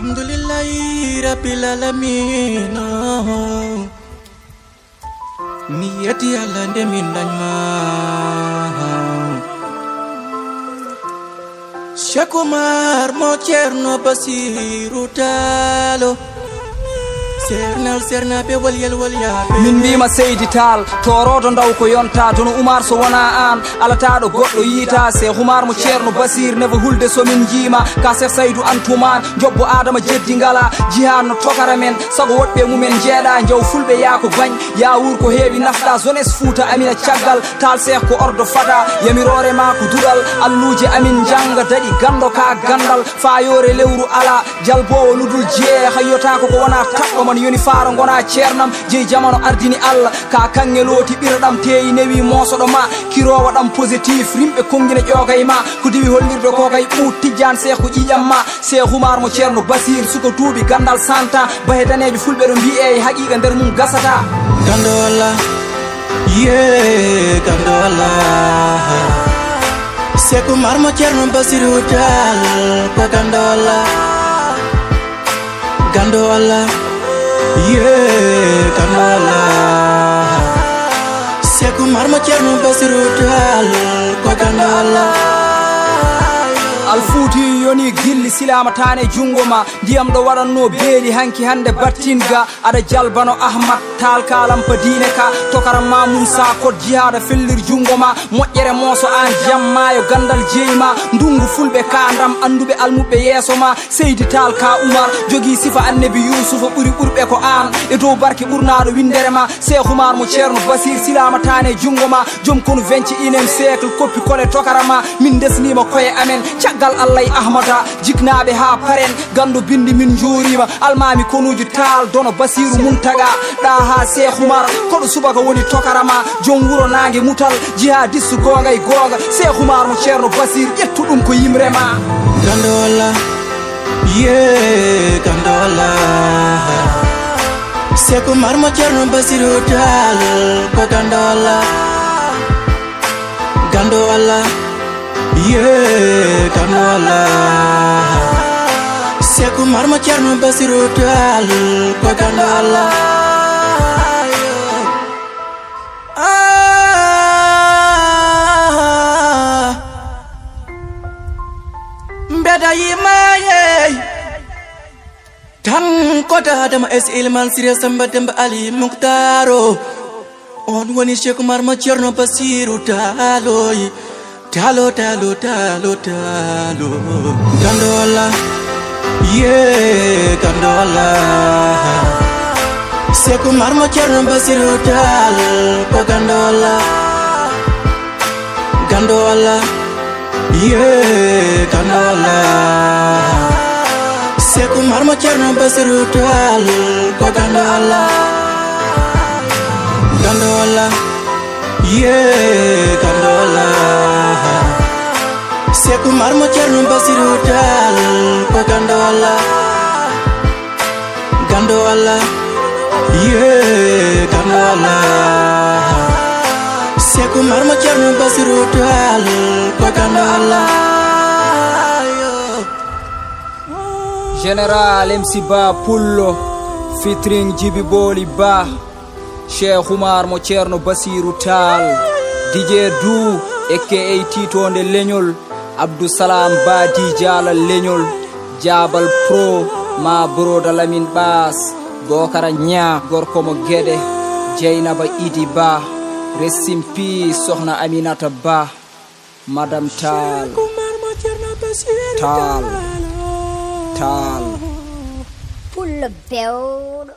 Alhamdulillahi rabbil alamin. Niyati Yàlla ndemin dañ ma Cheikh Oumar moo Ceerno Basiru Taalo serna be walyal walyaɓe min mbima Seydi Tall torodo ndaw ko yonta tono Oumar so wona an alataɗo goɗɗo yiita Cheikh Oumar mo Ceerno Basir nefa hulde somin jiima ka Cheikh Saydou Antoumane jobbo Adama jeddi ngala jihad no tokara men sago woɗɓe mumen jeeɗa jaw fulɓe yaako bañ yawur ko heewi nafɗa jeunesse Fouta amina caggal Tall Cheikh ko ordo fada yamirore ma ko duɗal alluje amin janga daɗi gando ka gandal fayore lewru ala jalbowo ludul jee hayyotako ko wona taɗɗo man yoni faaro gona ceernam jeyi jamano ardini Allah ka kange looti ɓiraɗam teyi newi mosoɗo ma kirowa ɗam positif rimɓe kongine ƴogay ma ko diwi hollirde ko kay ɓuut Tidiane Cheikh ko ƴiƴam ma Cheikh Oumar mo Ceerno Basir suko duuɓi gandal 100 ans bahe danejo fulɓe ɗo mbi e haqiqa nder mum gasata gando Allah gando Allah Cheikh Oumar mo Ceerno Basiru Taal ko gando Allah gando Allah gando Allah Cheikh Oumar mo Ceerno Basiru Taal ko gando Allah alfuuti yoni gilli silama tane jungo ma ndiyam ɗo waɗanno beeli hanki hande battinga aɗa jalbano Ahmad Tall kalampa diine ka tokaram ma Moussa Kod jihada fellir jungo ma moƴƴere mooso an jammayo gandal jeeyima ndungu fulɓe ka ndam anduɓe almuɓe yeeso ma Seydi Tall ka Oumar jogui sifa annabi Yousufa ɓuri ɓurɓe ko an e dow barke ɓurnaɗo windere ma Cheikh Oumar mo Ceerno Basir silama tane jungo ma joom kono 21e siècle koppi kole tokarama min desnima koye amen gal Allah Ahmada jiknaɓe ha paren gando bindi min jorima almami konuji Tall dono Basiru Muntaga ɗa ha Cheikh Oumar koɗo subaka woni tokarama joom wuro nangue mutal jihadiste gonga e gonga Cheikh Oumar mo Ceerno Basir ƴettu ɗum ko yimrema gando Allah gando Allah Cheikh Oumar mo Ceerno Basiru Taal ko gando Allah gando Allah gando Allah Cheikh Oumar mo Ceerno Basiru Taal ko gando Allah mbeda yimaye tan ko Adama es ilman Siré Samba Demba Ali Muktaro on woni Cheikh Oumar mo Ceerno Basiru Taaloy Taalo gando Allah gando Allah Cheikh Oumar mo Ceerno Basiru Taal ko gando Allah gando Allah gando Allah Cheikh Oumar mo Ceerno Basiru Taal ko gando Allah gando Allah gando Allah Cheikh Oumar mo Ceerno Basiru Taal ko gando Allah gando Allah gando Allah Cheikh Oumar mo Ceerno Basiru Taal ko gando Allah Général MC Ba Pullo featuring Djiby Boli Ba Cheikh Oumar mo Ceerno Basiru Taal DJ Dou aka Titonde Leñol Abdou Salam Badi Diala Leñol Jabal Pro ma broda Lamin Bass Bokara Nya gorko mo Guédé Dieynaba Idi Ba rest in peace Sokhna Aminata Ba Madame Tall Pull the bell